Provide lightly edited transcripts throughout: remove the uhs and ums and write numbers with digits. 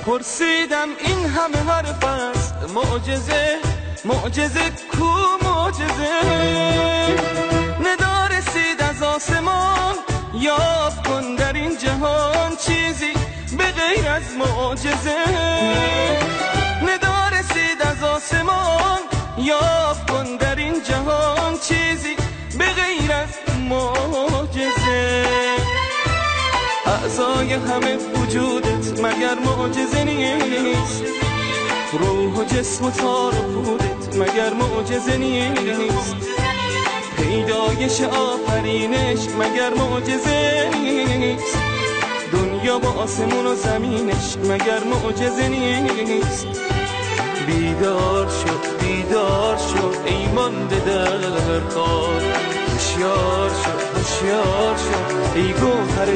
پرسیدم این همه حرف است معجزه، معجزه کو معجزه؟ ندا رسید از آسمان، یافت کن در این جهان چیزی به غیر از معجزه. ندا رسید از آسمان، یافت کن در این جهان چیزی به غیر از معجزه. اعضای همه وجودت مگر معجزه نیست؟ روح و جسم و تار و پودت مگر معجزه نیست؟ پیدایش آفرینش مگر معجزه نیست؟ دنیا با آسمون و زمینش مگر معجزه نیست؟ بیدار شو بیدار شو ای مانده در خواب، هوشیار شو هوشیار شو ای گوهر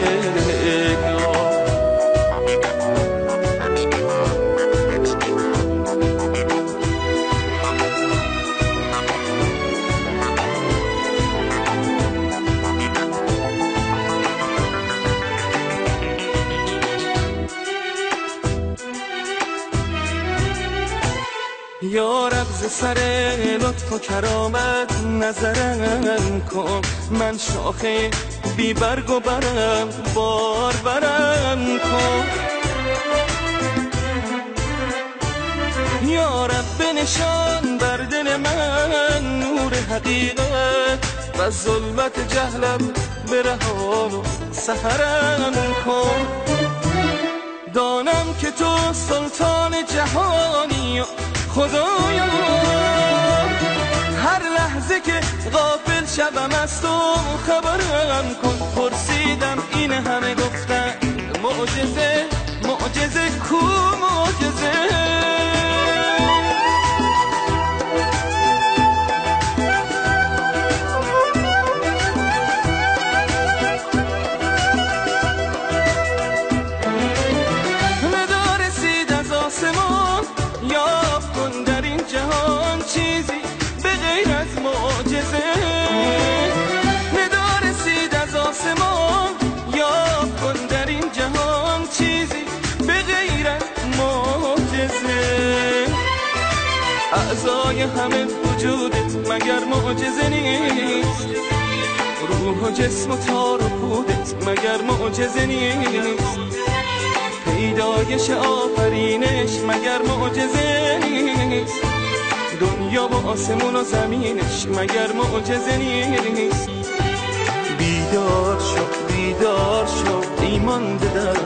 ناب. یا رب ز سر لطف و کرامت نظرم کن، من شاخه بی برگ و برم بار برم کن. یا رب بنشان بر دل من نور حقیقت و ظلمت جهلم برهان و سحرم کن. دانم که تو سلطان جهانی و خدایا، هر لحظه که غافل شبم از تو خبرم کن. پرسیدم این همه گفتن معجزه، معجزه کو معجزه؟ یافت کن در این جهان چیزی به غیر از معجزه. ندا رسید از آسمان، یافت کن در این جهان چیزی به غیر از معجزه. اعضای همه وجودت مگر معجزه نیست؟ روح و جسم و تار و پودت مگر معجزه نیست؟ پیدایش آفرینش مگر معجزه نیست؟ دنیا با آسمون و زمینش مگر معجزه نیست؟ بیدار شو بیدار شو ای مانده در